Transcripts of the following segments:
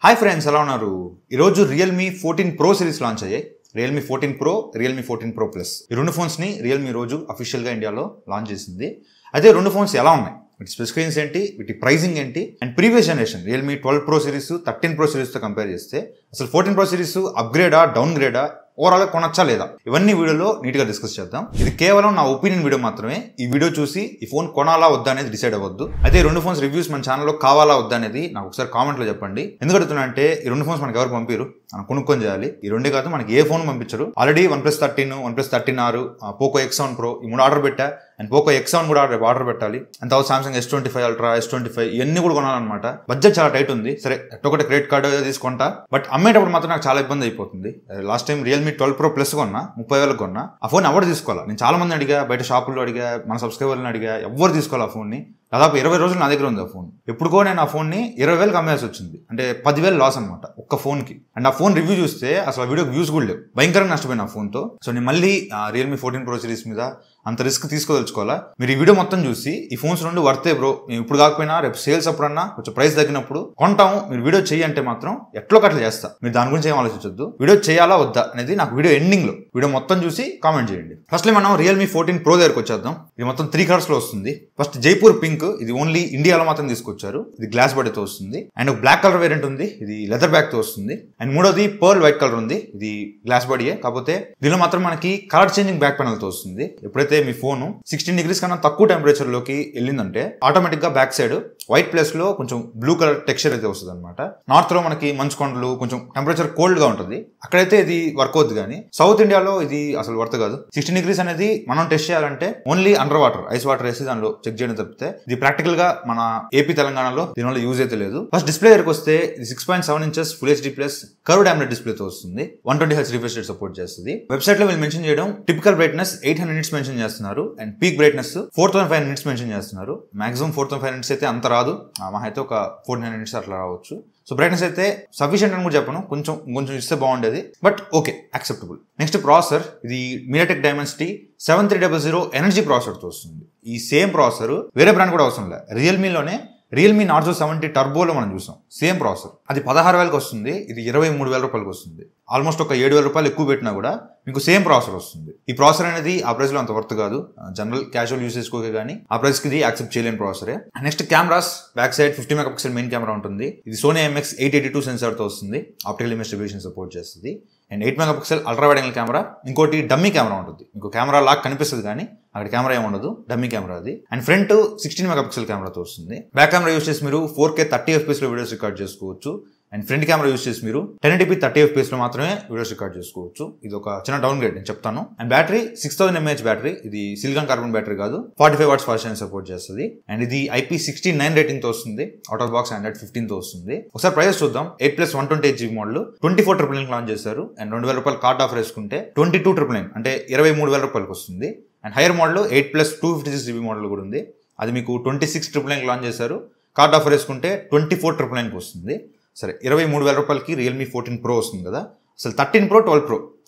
Hi friends, ఎలా ఉన్నారు? ఈరోజు రియల్మీ 14 ప్రో సిరీస్ లాంచ్ అయ్యాయి. Realme 14 pro, Realme 14 pro plus. ఈ రెండు ఫోన్స్ని రియల్మీ రోజు అఫీషియల్గా ఇండియాలో లాంచ్ చేసింది. అయితే రెండు ఫోన్స్ ఎలా ఉన్నాయి, వీటి స్పెసిఫికేషన్స్ ఏంటి, వీటి ప్రైసింగ్ ఏంటి, and previous generation Realme 12 pro series 13 pro సిరీస్తో కంపేర్ చేస్తే అసలు 14 ప్రో సిరీస్ అప్గ్రేడా, డౌన్ గ్రేడా, ఓవరాల్ కొనొచ్చా లేదా, ఇవన్నీ వీడియోలో నీట్గా డిస్కస్ చేద్దాం. ఇది కేవలం నా ఒపీనియన్ వీడియో మాత్రమే. ఈ వీడియో చూసి ఈ ఫోన్ కొనాలా వద్దా అనేది డిసైడ్ అవ్వద్దు. అయితే ఈ రెండు ఫోన్స్ రివ్యూస్ మన ఛానల్లో కావాలా వద్దా అనేది నాకు ఒకసారి కామెంట్లో చెప్పండి. ఎందుకు అడుగుతున్నా అంటే ఈ రెండు ఫోన్స్ మనకి ఎవరు పంపిరు, మనం కొనుక్కొని చేయాలి. ఈ రెండే కాదు, మనకి ఏ ఫోన్ పంపించరు. Already OnePlus 13, OnePlus 13R, Poco X7 Pro ఈ మూడు ఆర్డర్ పెట్టా. అండ్ Poco X7 కూడా ఆర్డర్ పెట్టాలి. అండ్ తర్వాత Samsung S25 Ultra, S25 ఇవన్నీ కూడా కొనాలన్నమాట. బడ్జెట్ చాలా టైట్ ఉంది. సరే ఒకటి క్రెడిట్ కార్డు తీసుకుంటా, బట్ అమ్మేటప్పుడు మాత్రం నాకు చాలా ఇబ్బంది అయిపోతుంది. Last time Realme 12 pro plus కొన్నా, 30,000 కొన్నా. ఆ ఫోన్ ఎవరు తీసుకోవాలా? నేను చాలా మంది అడిగా, బయట షాపుల్లో అడిగా, మన సబ్స్క్రైబర్లను అడిగా, ఎవరు తీసుకోవాలి ఆ ఫోన్ని. దాదాపు 20 రోజులు నా దగ్గర ఉంది ఆ ఫోన్. ఎప్పుడుకో నేను ఆ ఫోన్ని 20,000కి అమ్మేసి వచ్చింది. అంటే 10,000 లాస్ అనమాట ఒక్క ఫోన్కి. అండ్ ఆ ఫోన్ రివ్యూ చూస్తే అసలు ఆ వీడియోకి వ్యూస్ కూడా లేవు. భయంకరంగా నష్టపోయిన ఆ ఫోన్తో. సో నేను మళ్ళీ రియల్మీ 14 ప్రో సిరీస్ మీద అంత రిస్క్ తీసుకోదలుచుకోవాలా. మీరు ఈ వీడియో మొత్తం చూసి ఈ ఫోన్స్ రెండు వర్తే బ్రో, మేము ఇప్పుడు కాకపోయినా రేపు సేల్స్ అప్పుడన్నా కొంచెం ప్రైస్ తగ్గినప్పుడు కొంటాము, మీరు వీడియో చేయంటే మాత్రం ఎట్లో కట్లా చేస్తా. మీరు దాని గురించి ఏం ఆలోచించొద్దు. వీడియో చేయాలా వద్దా అనేది నాకు వీడియో ఎండింగ్ లో వీడియో మొత్తం చూసి కామెంట్ చేయండి. ఫస్ట్లీ మనం రియల్మీ 14 ప్రో దగ్గరకు వచ్చేద్దాం. ఇది మొత్తం 3 కలర్స్ లో వస్తుంది. ఫస్ట్ జైపూర్ పింక్, ఇది ఓన్లీ ఇండియాలో మాత్రం తీసుకొచ్చారు. ఇది గ్లాస్ బాడీతో వస్తుంది. అండ్ ఒక బ్లాక్ కలర్ వేరియంట్ ఉంది, ఇది లెదర్ బ్యాక్ తో వస్తుంది. అండ్ మూడోది పర్ల్ వైట్ కలర్ ఉంది, ఇది గ్లాస్ బాడీయే, కాకపోతే దీనిలో మాత్రం మనకి కలర్ చేంజింగ్ బ్యాక్ పెనల్ తో వస్తుంది. ఎప్పుడైతే మీ ఫోన్ 16 degrees కన్నా తక్కువ టెంపరేచర్ లోకి వెళ్ళిందంటే ఆటోమేటిక్ గా బ్యాక్ సైడ్ వైట్ ప్లేస్ లో కొంచెం బ్లూ కలర్ టెక్స్చర్ అయితే వస్తుంది అనమాట. నార్త్ లో మనకి మంచు కొండలు, కొంచెం టెంపరేచర్ కోల్డ్ గా ఉంటుంది, అక్కడైతే ఇది వర్క్ అవుతుంది. కానీ సౌత్ ఇండియాలో ఇది అసలు వర్త్ కాదు. 16 degrees అనేది మనం టెస్ట్ చేయాలంటే only under water, ice water వేసి దానిలో చెక్ చేయడం తప్పితే ఇది ప్రాక్టికల్ గా మన ఏపీ తెలంగాణలో దీనివల్ల యూజ్ అయితే లేదు. ఫస్ట్ డిస్ప్లే దగ్గరకు వస్తే ఇది 6.7 inches full HD plus curved AMOLED display తో వస్తుంది. 120Hz రిఫ్రెష్ రేట్ సపోర్ట్ చేస్తుంది. వెబ్సైట్ లో వీళ్ళు మెన్షన్ చేయడం టిపికల్ బ్రైట్నెస్ 800 nits మెన్షన్ చేస్తున్నారు. And peak brightness 4500 nits mention చేస్తున్నారు. మాక్సిమం 4500 nits అయితే అంత రాదు, మా అయితే ఒక 1400 nits అట్లా రావచ్చు. సో బ్రైట్నెస్ అయితే సఫిషియెంట్ అని కూడా చెప్పను, కొంచెం ఇస్తే బాగుండేది, but okay, acceptable. Next processor, ఇది MediaTek Dimensity 7300 ఎనర్జీ ప్రాసెసర్ తో వస్తుంది. ఈ సేమ్ ప్రాసెసర్ వేరే బ్రాండ్ కూడా అవసరం లేదు. రియల్మీలోనే రియల్మీ నార్జో 70 టర్బోలో మనం చూసాం సేమ్ ప్రాసెసర్. అది 16,000కి వస్తుంది, ఇది 23,000 రూపాయలకి వస్తుంది. ఆల్మోస్ట్ ఒక 7,000 రూపాయలు ఎక్కువ పెట్టినా కూడా మీకు సేమ్ ప్రాసెసర్ వస్తుంది. ఈ ప్రాసెసర్ అనేది ఆ ప్రైస్ లో అంత వర్త్ కాదు, జనరల్ క్యాజువల్ యూసేజ్ కోకే కానీ ఆ ప్రైస్ కి ఇది యాక్సెప్ట్ చేయలేని ప్రాసెసరే. Next cameras, back side 50 megapixel main camera ఉంటుంది. ఇది Sony IMX882 సెన్సార్ తో వస్తుంది. ఆప్టికల్ ఇమేజ్ స్టెబిలైజేషన్ సపోర్ట్ చేస్తుంది. And 8 megapixel ultra wide angle camera, ఇంకోటి డమ్మీ కెమెరా ఉంటుంది. మీకు కెమెరా లాగా కనిపిస్తుంది కానీ అక్కడ కెమెరా ఏమి ఉండదు, డమ్మీ కెమెరా అది. అండ్ ఫ్రంట్ 16 మెగాపిక్సెల్ కెమెరాతో వస్తుంది. బ్యాక్ కెమెరా యూస్ చేసి మీరు 4K 30 FPS లో వీడియోస్ రికార్డ్ చేసుకోవచ్చు. అండ్ ఫ్రంట్ కెమెరా యూస్ చేసి మీరు 1080p 30 FPS లో మాత్రమే వీడియోస్ రికార్డ్ చేసుకోవచ్చు. ఇది ఒక చిన్న డౌన్ గ్రేడ్ నేను చెప్తాను. అండ్ బ్యాటరీ 6000 mAh బ్యాటరీ, ఇది సిలికాన్ కార్బన్ బ్యాటరీ కాదు. 45 watts ఫాస్ట్ ఛార్జింగ్ సపోర్ట్ చేస్తుంది. అండ్ ఇది IP69 రేటింగ్ తో వస్తుంది. అవుట్ ఆఫ్ బాక్స్ Android 15 తో వస్తుంది. ఒకసారి ప్రైస్ చూద్దాం. 8+ 128GB మోడల్ 24,999 లాంచ్ చేశారు. అండ్ 2,000 రూపాయలు కార్డ్ ఆఫర్ వేసుకుంటే 22,999 అంటే 23,000 రూపాయలకి వస్తుంది. And higher model 8+ 256GB model కూడా ఉంది. అది మీకు 26,999 లాంచ్ చేశారు. కార్డ్ ఆఫర్ వేసుకుంటే 24,999కి వస్తుంది. సరే 23,000 రూపాయలకి రియల్మీ 14 ప్రో వస్తుంది కదా. అసలు 13 ప్రో, 12 ప్రో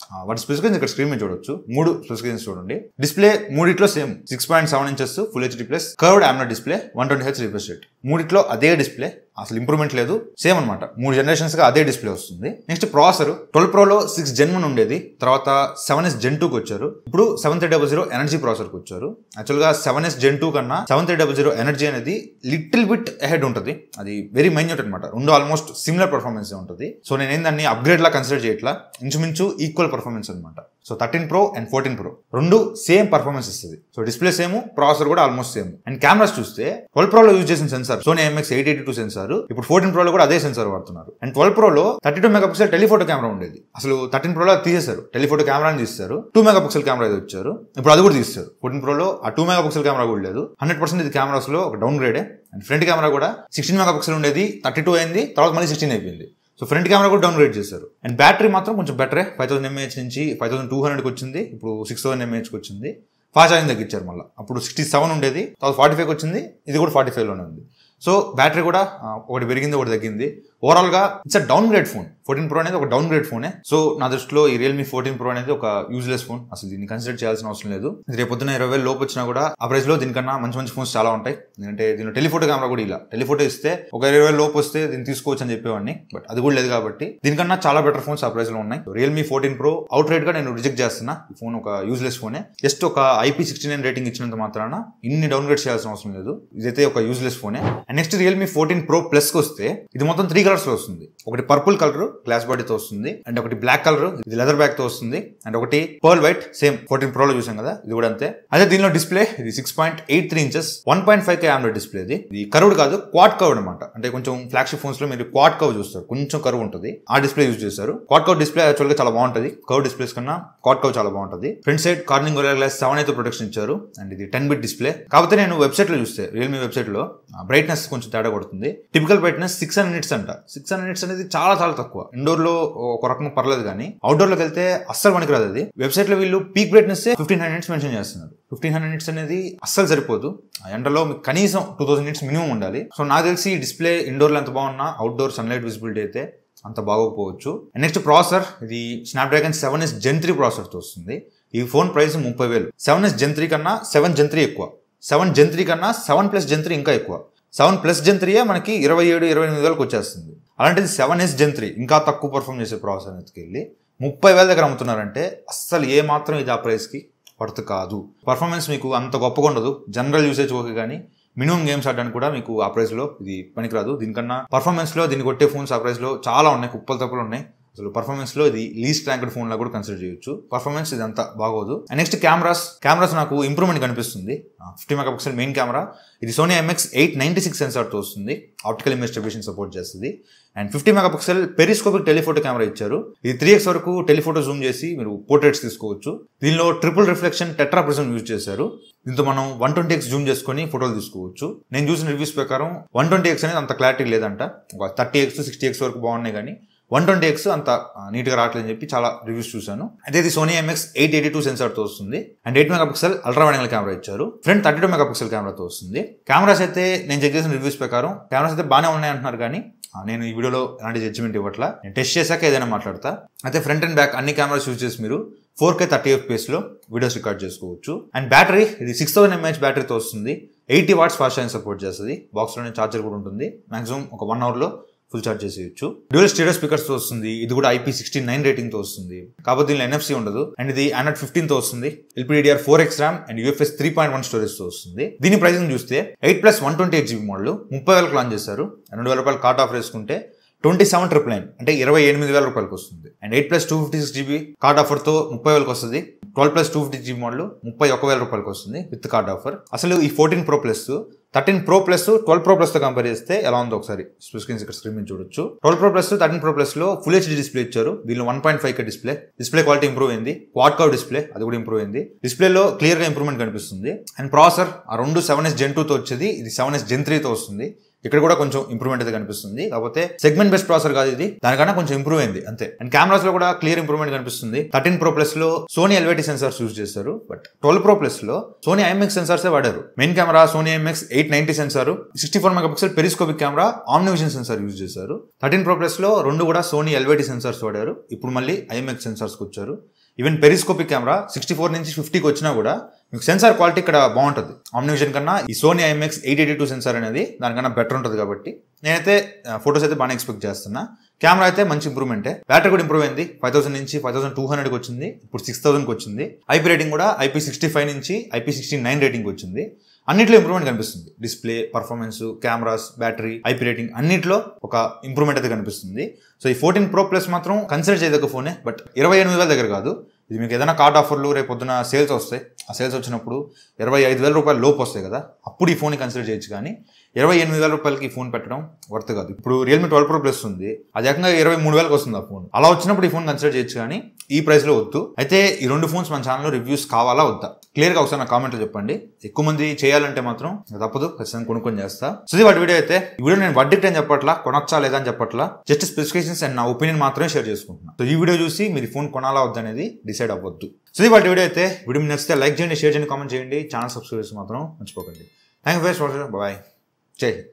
వాటి స్పెసిఫికేషన్స్ ఇక్కడ స్క్రీన్ మీద చూడొచ్చు. 3 స్పెసిఫికేషన్స్ చూడండి. డిస్ప్లే మూడిట్లో same 6.7 inches full HD plus curved AMOLED display, 120Hz refresh rate. మూడిట్లో అదే డిస్ప్లే, అసలు ఇంప్రూవ్మెంట్ లేదు, సేమ్ అనమాట. 3 generations గా అదే డిస్ప్లే వస్తుంది. నెక్స్ట్ ప్రాసెసర్ 12 ప్రోలో 6 Gen 1 ఉండేది, తర్వాత 7S Gen 2కి వచ్చారు. ఇప్పుడు 7300 ఎనర్జీ ప్రాసెసర్కి వచ్చారు. యాక్చువల్గా 7S Gen 2 కన్నా 7300 ఎనర్జీ అనేది లిటిల్ బిట్ అహెడ్ ఉంటుంది. అది వెరీ మైన్యూట్ అనమాట. రెండు ఆల్మోస్ట్ సిమిలర్ పర్ఫార్మెన్స్ ఉంటుంది. సో నేను దాన్ని అప్గ్రేడ్ లా కన్సిడర్ చేయట్లా, ఇంచుమించు ఈక్వల్ పర్ఫార్మెన్స్ అనమాట. సో 13 ప్రో అండ్ 14 ప్రో రెండు సేమ్ పర్ఫార్మెన్స్ ఇస్తుంది. సో డిస్ప్లే సేమ్, ప్రాసెసర్ కూడా ఆల్మోస్ట్ సేమ్. అండ్ కెమెరాస్ చూస్తే 12 ప్రోలో యూజ్ చేసిన సెన్సార్ Sony IMX882 సెన్సార్, ఇప్పుడు 14 ప్రోలో కూడా అదే సెన్సార్ వాడుతున్నారు. అండ్ 12 ప్రోలో 32 మెగాపిక్సెల్ టెలిఫోటో కెమెరా ఉండేది. అసలు 13 ప్రోలో తీసేశారు, టెలిఫోటో కెమెరాని తీస్తారు. 2 మెగాపిక్సెల్ కెమెరా అయితే వచ్చారు, ఇప్పుడు అది కూడా తీస్తారు. 14 ప్రోలో ఆ 2 మెగాపిక్సెల్ కెమెరా కూడా లేదు. 100% ఇది కెమెరాస్ లో ఒక డౌన్ గ్రేడే. అండ్ ఫ్రంట్ కెమెరా కూడా 16 మెగాపిక్సెల్ ఉండేది, 32 అయింది, తర్వాత మళ్ళీ 16 అయిపోయింది. సో ఫ్రంట్ కెమెరా కూడా డౌన్ గ్రేడ్ చేశారు. అండ్ బ్యాటరీ మాత్రం కొంచెం బెటరే, 5000 mAh నుంచి 5200కి వచ్చింది, ఇప్పుడు 6000 mAhకి వచ్చింది. ఫాస్ట్ ఛార్జింగ్ తగ్గించారు మళ్ళీ. అప్పుడు 67 ఉండేది, తర్వాత 45కి వచ్చింది, ఇది కూడా 45లోనే ఉంది. సో బ్యాటరీ కూడా ఒకటి పెరిగింది ఒకటి తగ్గింది. ఓవరాల్ గా it's a down grade phone. 14 Pro అనేది ఒక డౌన్ గ్రేడ్ ఫోనే. సో నా దృష్టిలో ఈ రియల్మీ 14 Pro అనేది ఒక యూజ్లెస్ ఫోన్. అసలు దీన్ని కన్సిడర్ చేయాల్సిన అవసరం లేదు. రేపు పొద్దున 20,000 లోపు వచ్చినా కూడా ఆ ప్రైస్ లో దీనికన్నా మంచి మంచి ఫోన్స్ చాలా ఉంటాయి. ఎందుకంటే దీనిలో టెలిఫోటో కెమెరా కూడా ఇలా టెలిఫోటో ఇస్తే ఒక 20,000 లోపు వస్తే దీన్ని తీసుకోవచ్చు అని చెప్పేవాడిని. బట్ అది కూడా లేదు కాబట్టి దీనికన్నా చాలా బెటర్ ఫోన్స్ ఆ ప్రైస్ లో ఉన్నాయి. రియల్మీ 14 Pro అవుట్ రైట్ గా నేను రిజెక్ట్ చేస్తున్నా. ఈ ఫోన్ ఒక యూజ్లెస్ ఫోనే. జస్ట్ ఒక IP69 రేటింగ్ ఇచ్చినంత మాత్రాన ఇన్ని డౌన్ గ్రేడ్ చేయాల్సిన అవసరం లేదు. ఇదైతే ఒక యూజ్లెస్ ఫోనే. And next Realme 14 Pro Plus కి వస్తే ఇది మొత్తం 3 కలర్స్ లో వస్తుంది. ఒకటి పర్పుల్ కలర్ గ్లాస్ బాడీతో వస్తుంది, అండ్ ఒకటి బ్లాక్ కలర్ ఇది లెదర్ బ్యాగ్ తో వస్తుంది, అండ్ ఒకటి పర్ల్ వైట్ సేమ్ 14 Pro లో చూసాం కదా, ఇది కూడా అంతే. అదే దీనిలో డిస్ప్లే ఇది 6.83 ఇంచెస్ 1.5K AMOLED డిస్ప్లే. ఇది కర్వ్డ్ కాదు, క్వాడ్ కర్వ్ అనమాట. అంటే కొంచెం ఫ్లాగ్షిప్ ఫోన్స్ లో మీరు క్వాడ్ కర్వ్ చూస్తారు, కొంచెం కర్వ్ ఉంటుంది, ఆ డిస్ప్లే యూజ్ చేస్తారు. క్వాడ్ కర్వ్ డిస్ప్లే యాక్చువల్ గా చాలా బాగుంటుంది. కర్వ్ డిస్ప్లేస్ కన్నా క్వాడ్ కర్వ్ చాలా బాగుంటుంది. Front side Corning Gorilla glass 7 అయితే ప్రొటెక్షన్ ఇచ్చారు, అండ్ ఇది 10 బిట్ డిస్ప్లే. కాకపోతే నేను వెబ్సైట్ లో చూస్తే రియల్మీ వెబ్సైట్ లో బ్రైట్నెస్ కొంచెం తేడా కొడుతుంది. టిపికల్ బ్రైట్నెస్ 600 nits అంట. 600 nits అనేది చాలా చాలా తక్కువ. ఇండోర్ లో ఒక రకం పర్లేదు కానీ అవుట్డోర్ లోకి వెళ్తే అస్సలు పనికిరాదు. అది వెబ్సైట్ లో వీళ్ళు పీక్ బ్రైట్నెస్ 1500 nits మెన్షన్ చేస్తున్నారు. 1500 nits అనేది అస్సలు సరిపోదు. ఎండలో మీకు కనీసం 2000 nits మినిమం ఉండాలి. సో నాకు తెలిసి ఈ డిస్ప్లే ఇండోర్ లో ఎంత బాగున్నా అవుట్డోర్ సన్లైట్ విజిబిలిటీ అయితే అంత బాగోకపోవచ్చు. నెక్స్ట్ ప్రాసెసర్ ఇది స్నాప్డ్రాగన్ 7S Gen 3 ప్రాసెసర్ తో వస్తుంది. ఈ ఫోన్ ప్రైస్ 30,000. 7S Gen 3 కన్నా 7 Gen 3 ఎక్కువ. 7 Gen 3 కన్నా 7+ Gen 3 ఇంకా ఎక్కువ. 7+ Gen 3 మనకి 27-28,000 వచ్చేస్తుంది. అలాంటిది 7S Gen 3 ఇంకా తక్కువ పర్ఫామ్ చేసే ప్రాసెసర్ ఎత్తుకెళ్ళి 30,000 దగ్గర అమ్ముతున్నారంటే అస్సలు ఏ మాత్రం ఇది ఆ ప్రైస్ కి వర్త్ కాదు. పర్ఫార్మెన్స్ మీకు అంత గొప్పగా ఉండదు. జనరల్ యూసేజ్ ఓకే కానీ మినిమం గేమ్స్ ఆడడానికి కూడా మీకు ఆ ప్రైస్ లో ఇది పనికిరాదు. దీనికన్నా పర్ఫార్మెన్స్ లో దీన్ని కొట్టే ఫోన్స్ ఆ ప్రైస్ లో చాలా ఉన్నాయి, కుప్పలు తప్పులు ఉన్నాయి. అసలు పర్ఫార్మెన్స్ లో ఇది లీస్ట్ ర్యాంక్డ్ ఫోన్ లా కూడా కన్సిడర్ చేయొచ్చు. పర్ఫార్మెన్స్ ఇది అంతా బాగోదు. అండ్ నెక్స్ట్ కెమెరాస్ నాకు ఇంప్రూవ్మెంట్ కనిపిస్తుంది. 50 మెగాపిక్సెల్ మెయిన్ కెమెరా ఇది సోనీ IMX896 సెన్సార్ తో వస్తుంది. ఆప్టికల్ ఇమేజ్ స్టెబిలిటీని సపోర్ట్ చేస్తుంది. And 50 megapixel periscopic telephoto camera ఇచ్చారు. ఇది 3x వరకు టెలిఫోటో జూమ్ చేసి మీరు పోర్ట్రేట్స్ తీసుకోవచ్చు. దీనిలో triple reflection tetra prism use చేశారు. దీంతో మనం 120x జూమ్ చేసుకుని ఫోటోలు తీసుకోవచ్చు. నేను చూసిన రివ్యూస్ ప్రకారం 120x అనేది అంత క్లారిటీ లేదంట. 30x 60x వరకు బాగున్నాయి కానీ 120x అంత నీట్ గా రావట్లేదని చెప్పి చాలా రివ్యూస్ చూశాను. అయితే ఇది సోనీ IMX882 సెన్సార్ తో వస్తుంది. And 8 megapixel ultra wide angle camera ఇచ్చారు. ఫ్రంట్ 32 మెగాపిక్సెల్ కెమెరాతో వస్తుంది. కెమెరాస్ అయితే నేను చెక్ చేసిన రివ్యూస్ ప్రకారం కెమెరాస్ అయితే బాగానే ఉన్నాయి అంటున్నారు కానీ నేను ఈ వీడియోలో ఎలాంటి జడ్జిమెంట్ ఇవ్వట్లా. నేను టెస్ట్ చేశాక ఏదైనా మాట్లాడతా. అయితే ఫ్రంట్ అండ్ బ్యాక్ అన్ని కెమెరాస్ యూజ్ చేసి మీరు 4K 30fps లో వీడియోస్ రికార్డ్ చేసుకోవచ్చు. అండ్ బ్యాటరీ ఇది 6000 mAh బ్యాటరీతో వస్తుంది. 80 watts ఫాస్ట్ ఛార్జింగ్ సపోర్ట్ చేస్తుంది. బాక్స్ లోనే చార్జర్ కూడా ఉంటుంది. మాక్సిమం ఒక 1 hour లో ఫుల్ ఛార్జ్ చేసేయచ్చు. డ్యూయల్ స్టీరియో స్పీకర్స్ తో వస్తుంది. ఇది కూడా IP69 రేటింగ్ తో వస్తుంది. కాకపోతే దీనిలో NFC ఉండదు. అండ్ ఇది Android 15 తో వస్తుంది. LPDDR4X RAM and UFS 3.1 storage తో వస్తుంది. దీని ప్రైసింగ్ చూస్తే 8+ 128GB మోడల్ 30,000 లాంచ్ చేశారు. 2,000 కార్ట్ ఆఫర్ వేసుకుంటే 27,999 అంటే 28,000 వస్తుంది. అండ్ 8+ 256GB కార్డ్ ఆఫర్ తో 30,000 వస్తుంది. 12+ 250GB మోడల్ 31,000 వస్తుంది విత్ కార్డ్ ఆఫర్. అసలు ఈ 14 Pro Plus 13 Pro Plus 12 Pro Plus తో కంపేర్ చేస్తే ఎలా ఉందో ఒకసారి స్క్రీన్స్ ఇక్కడ స్క్రీన్ మీద చూడొచ్చు. 12 Pro Plus 13 Pro Plus లో ఫుల్ HD డిస్ప్లే ఇచ్చారు. దీనిలో 1.5K డిస్ప్లే క్వాలిటీ ఇంప్రూవ్ అయింది. క్వాడ్ కర్వ్ డిస్ప్లే అది కూడా ఇంప్రూవ్ అయింది. డిస్ప్లేలో క్లియర్ గా ఇంప్రూవ్మెంట్ కనిపిస్తుంది. అండ్ ప్రాసెసర్ ఆ రెండు 7S Gen 2 తో వచ్చేది, ఇది 7S Gen 3 తో వస్తుంది. ఇక్కడ కూడా కొంచెం ఇంప్రూవ్మెంట్ అయితే కనిపిస్తుంది. కాకపోతే సెగ్మెంట్ బెస్ట్ ప్రాసెసర్ కాదు ఇది, దానికన్నా కొంచెం ఇంప్రూవ్ అయింది అంతే. అండ్ కెమెరాస్ లో కూడా క్లియర్ ఇంప్రూవ్మెంట్ కనిపిస్తుంది. 13 Pro Plus లో సోనీ LVT సెన్సార్స్ యూజ్ చేశారు. బట్ 12 Pro Plus లో సోనీ IMX సెన్సార్స్ వాడారు. Main camera Sony IMX890 sensor, 64 megapixel periscopic camera, OmniVision sensor use చేశారు. 13 Pro Plus లో రెండు కూడా సోనీ LVT సెన్సార్స్ వాడారు. ఇప్పుడు మళ్ళీ IMX సెన్సార్స్ కి వచ్చారు. ఈవెన్ పెరిస్కోపిక్ కెమెరా 64 నుంచి 50కి వచ్చినా కూడా మీకు సెన్సార్ క్వాలిటీ ఇక్కడ బాగుంటుంది. ఆమ్నివిజన్ కన్నా ఈ సోనీ IMX882 సెన్సార్ అనేది దానికన్నా బెటర్ ఉంటుంది. కాబట్టి నేనైతే ఫోటోస్ అయితే బాగా ఎక్స్పెక్ట్ చేస్తున్నా. కెమెరా అయితే మంచి ఇంప్రూవ్మెంటే. బ్యాటరీ కూడా ఇంప్రూవ్ అయింది. 5000 నుంచి 5200కి వచ్చింది, ఇప్పుడు 6000కి వచ్చింది. IP రేటింగ్ కూడా IP65 నుంచి IP69 రేటింగ్ వచ్చింది. అన్నిట్లో ఇంప్రూవ్మెంట్ కనిపిస్తుంది. Display, performance, cameras, battery, IP rating అన్నిట్లో ఒక ఇంప్రూవ్మెంట్ అయితే కనిపిస్తుంది. సో ఈ 14 Pro Plus మాత్రం కన్సిడర్ చేయదగ్గ ఫోనే. బట్ 28,000 దగ్గర కాదు. ఇది మీకు ఏదైనా కార్డ్ ఆఫర్లు రేపు పొద్దున సేల్స్ వస్తాయి. ఆ సేల్స్ వచ్చినప్పుడు 25,000 లోపు వస్తాయి కదా, అప్పుడు ఈ ఫోన్ కన్సిడర్ చేయొచ్చు. కానీ 28,000 ఈ ఫోన్ పెట్టడం వర్త్ కాదు. ఇప్పుడు రియల్మీ 12 Pro Plus ఉంది, అది ఏకంగా 23,000 వస్తుంది ఆ ఫోన్. అలా వచ్చినప్పుడు ఈ ఫోన్ కన్సిడర్ చేయొచ్చు కానీ ఈ ప్రైస్ లో వద్దు. అయితే ఈ రెండు ఫోన్స్ మన ఛానల్లో రివ్యూస్ కావాలా వద్దా క్లియర్ గా ఒకసారి నా కామెంట్ లో చెప్పండి. ఎక్కువ మంది చేయాలంటే మాత్రం తప్పదు, ఖచ్చితంగా కొనుక్కొని చేస్తా. సో ఇది వాటి వీడియో అయితే. ఈ వీడియో నేను వర్డిక్ట్ అని చెప్పట్లా, కొనొచ్చా లేదా అని చెప్పట్లా, జస్ట్ స్పెసిఫికేషన్స్ అండ్ నా ఒపీనియన్ మాత్రమే షేర్ చేసుకుంటున్నా. సో ఈ వీడియో చూసి మీరు ఫోన్ కొనాలా వద్దా అనేది డిసైడ్ అవ్వద్దు. సో ఇది వాటి వీడియో అయితే. వీడియో నచ్చితే లైక్ చేయండి, షేర్ చేయండి, కామెంట్ చేయండి, ఛానల్ సబ్స్క్రైబ్ చేసి మాత్రం మర్చిపోకండి. Thank you for watching. Bye. జై హింద్.